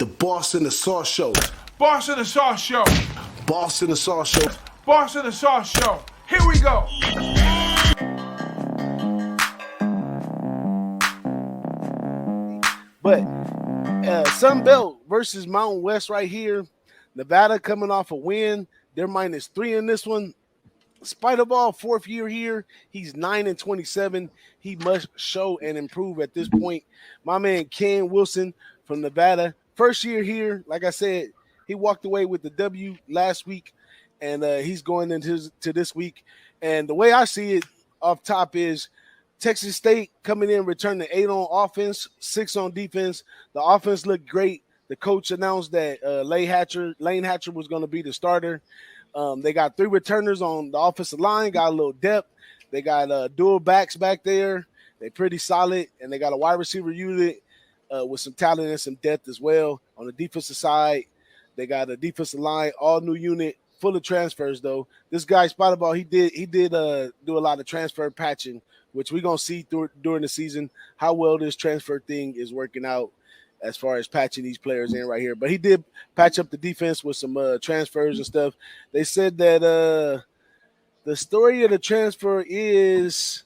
The Boss and the Sauce Show. Boss and the Sauce Show. Boss and the Sauce Show. Boss and the Sauce Show. Here we go. But Sunbelt versus Mountain West right here. Nevada coming off a win. They're -3 in this one. Spider Ball, 4th year here. He's 9-27. He must show and improve at this point. My man Ken Wilson from Nevada, 1st year here. Like I said, he walked away with the W last week, and he's going into this week. And the way I see it off top is Texas State coming in, returning 8 on offense, 6 on defense. The offense looked great. The coach announced that Lane Hatcher was going to be the starter. They got 3 returners on the offensive line, got a little depth. They got dual backs back there. They're pretty solid, and they got a wide receiver unit with some talent and some depth as well. On the defensive side, they got a defensive line, all new unit, full of transfers though. This guy Spider Ball, he did do a lot of transfer patching, which we're gonna see during the season how well this transfer thing is working out as far as patching these players in right here. But he did patch up the defense with some transfers and stuff. They said that the story of the transfer is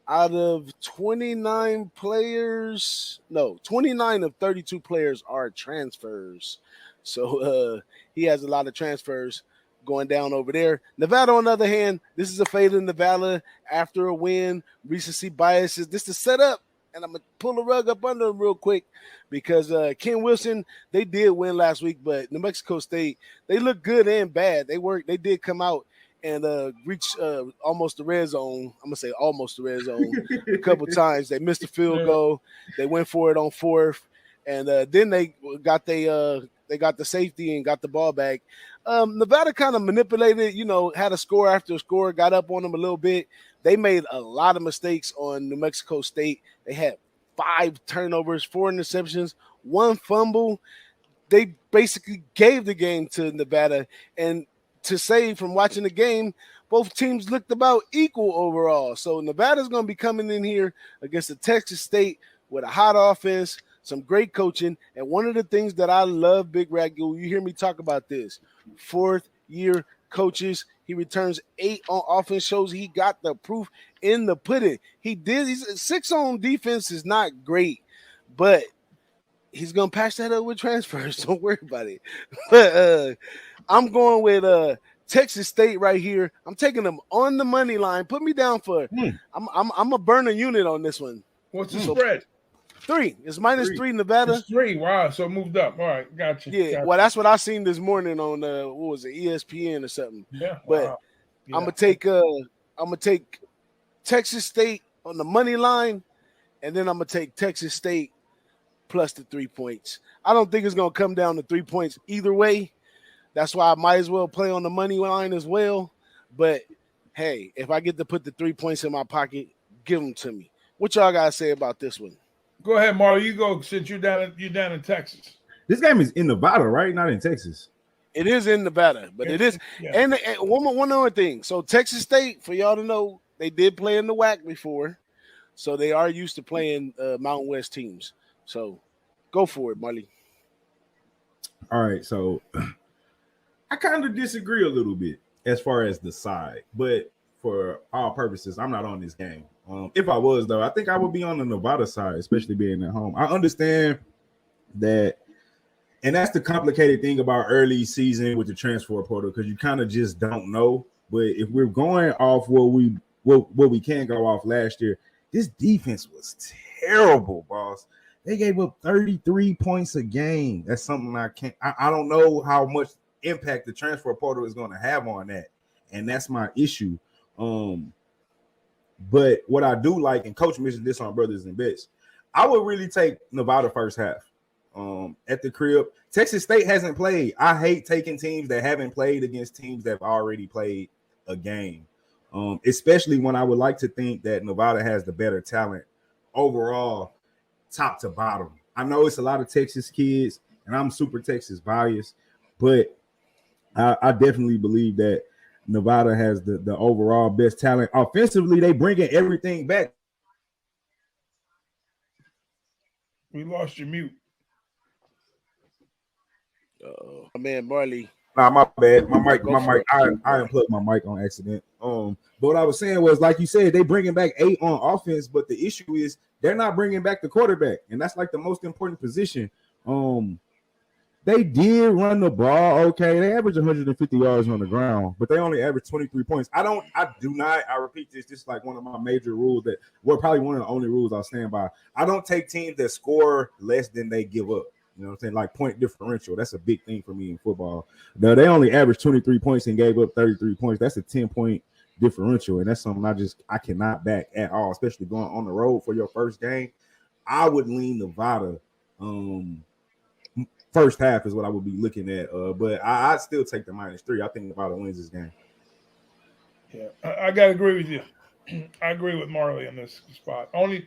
out of 29 players, 29 of 32 players are transfers. So he has a lot of transfers going down over there. Nevada, on the other hand, this is a fade in Nevada after a win. Recency biases. This is set up. And I'm going to pull the rug up under them real quick because Ken Wilson, they did win last week, but New Mexico State, they look good and bad. They did come out and reach almost the red zone. I'm going to say almost the red zone a couple times. They missed the field goal. They went for it on 4th. And then they got the safety and got the ball back. Nevada kind of manipulated, had a score after a score, got up on them a little bit. They made a lot of mistakes on New Mexico State. They had 5 turnovers, 4 interceptions, 1 fumble. They basically gave the game to Nevada. And to say from watching the game, both teams looked about equal overall. So Nevada's going to be coming in here against the Texas State with a hot offense, some great coaching. And one of the things that I love, Big Ragu, you hear me talk about this, 4th-year coaches. He returns 8 on offense, shows he got the proof in the pudding. He's 6 on defense is not great, but he's going to patch that up with transfers. Don't worry about it. But I'm going with Texas State right here. I'm taking them on the money line. Put me down for I'm a burn a unit on this one. What's the spread? 3. It's -3 Nevada. It's 3. Wow, so it moved up. All right, gotcha. Yeah, gotcha. Well, that's what I seen this morning on what was it, ESPN or something. Yeah, but wow. Yeah. I'm gonna take Texas State on the money line, and then I'm gonna take Texas State plus the 3 points. I don't think it's gonna come down to 3 points either way. That's why I might as well play on the money line as well. But hey, if I get to put the 3 points in my pocket, give them to me. What y'all gotta say about this one? Go ahead, Marlon. You go since you're down in Texas. This game is in Nevada, right? Not in Texas. It is in Nevada, but it is. Yeah. And one other thing. So Texas State, for y'all to know, they did play in the WAC before, so they are used to playing Mountain West teams. So go for it, Marley. All right, so I kind of disagree a little bit as far as the side, but for all purposes, I'm not on this game. If I was, though, I think I would be on the Nevada side, especially being at home. I understand that, and that's the complicated thing about early season with the transfer portal, because you kind of just don't know. But if we're going off what we can go off last year, this defense was terrible, boss. They gave up 33 points a game. That's something I don't know how much impact the transfer portal is going to have on that, and that's my issue. But what I do like, and Coach mentioned this on Brothers and Bets, I would really take Nevada first half at the crib. Texas State hasn't played. I hate taking teams that haven't played against teams that have already played a game, especially when I would like to think that Nevada has the better talent overall, top to bottom. I know it's a lot of Texas kids, and I'm super Texas biased, but I definitely believe that Nevada has the overall best talent. Offensively, they bringing everything back. We lost your mute. My man Marley. Nah, my bad. My Go mic. for it. I unplugged my mic on accident. But what I was saying was, like you said, they bringing back 8 on offense, but the issue is they're not bringing back the quarterback, and that's like the most important position. They did run the ball okay. They averaged 150 yards on the ground, but they only averaged 23 points. I repeat this. This is like one of my major rules probably one of the only rules I'll stand by. I don't take teams that score less than they give up. You know what I'm saying? Like point differential. That's a big thing for me in football. No, they only averaged 23 points and gave up 33 points. That's a 10-point differential, and that's something I cannot back at all, especially going on the road for your first game. I would lean Nevada. First half is what I would be looking at, but I'd still take the -3. I think Nevada wins this game. Yeah, I gotta agree with you. I agree with Marley on this spot. Only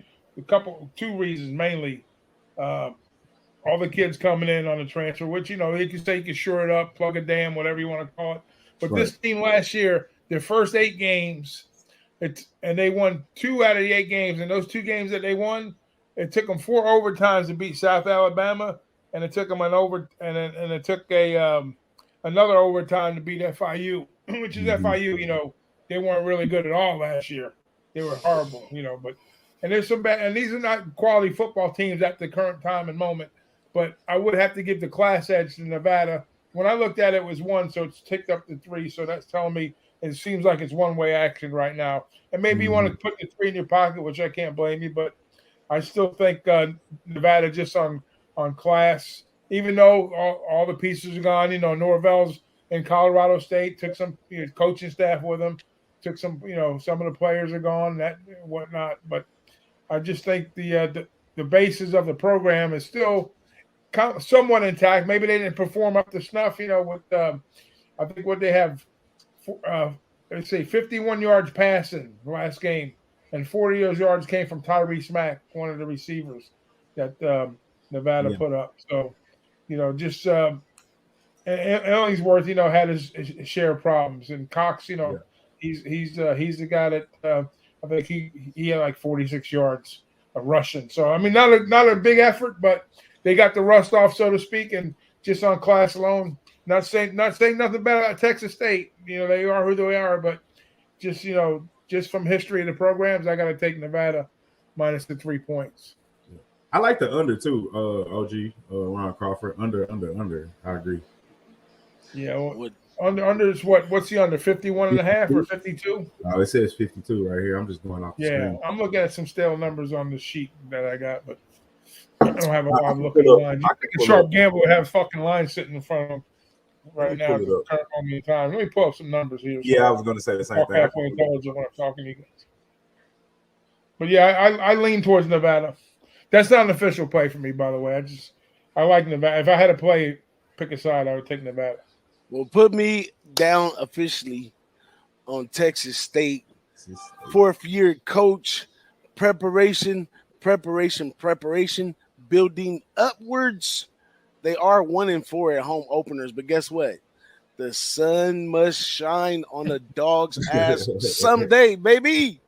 two reasons mainly. All the kids coming in on the transfer, which you can say you can shore it up, plug a dam, whatever you want to call it. But Right. This team last year, their first 8 games, and they won 2 out of the 8 games. And those 2 games that they won, it took them 4 overtimes to beat South Alabama. And it took them another overtime to beat FIU, which is FIU. They weren't really good at all last year. They were horrible, and there's some bad, and these are not quality football teams at the current time and moment. But I would have to give the class edge to Nevada. When I looked at it, it was 1, so it's ticked up to 3. So that's telling me it seems like it's one-way action right now. And maybe you want to put the 3 in your pocket, which I can't blame you, but I still think Nevada just on class, even though all the pieces are gone. Norvell's in Colorado State, took some coaching staff with him, took some some of the players are gone, that and whatnot. But I just think the basis of the program is still somewhat intact. Maybe they didn't perform up to snuff. With I think what they have, let's say 51 yards passing last game, and 40 yards came from Tyrese Mack, one of the receivers that Nevada put up. So, just Ellingsworth, had his share of problems, and Cox, he's the guy that I think he had like 46 yards of rushing. So I mean, not a big effort, but they got the rust off, so to speak, and just on class alone. Not saying nothing bad about Texas State. They are who they are, but just from history of the programs, I got to take Nevada minus the 3 points. I like the under too, OG, Ron Crawford. Under. I agree. Yeah, well, under is what? What's the under? 51.5 or 52? Oh, it says 52 right here. I'm just going off the screen. I'm looking at some stale numbers on the sheet that I got, but I don't have a lot of looking at lines. I think a sharp gamble would have fucking lines sitting in front of them right now. Let me pull up some numbers here. Yeah, I was going to say the same thing. Halfway intelligent when I'm talking to you guys. But yeah, I lean towards Nevada. That's not an official play for me, by the way. I like Nevada. If I had to pick a side, I would take Nevada. Well, put me down officially on Texas State. 4th-year coach, preparation, building upwards. They are 1-4 at home openers, but guess what? The sun must shine on the dog's ass someday, baby.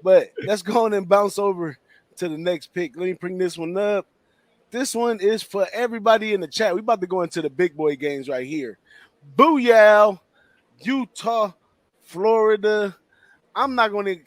But let's go on and bounce over to the next pick. Let me bring this one up. This one is for everybody in the chat. We about to go into the big boy games right here. Booyah, Utah, Florida. I'm not going to.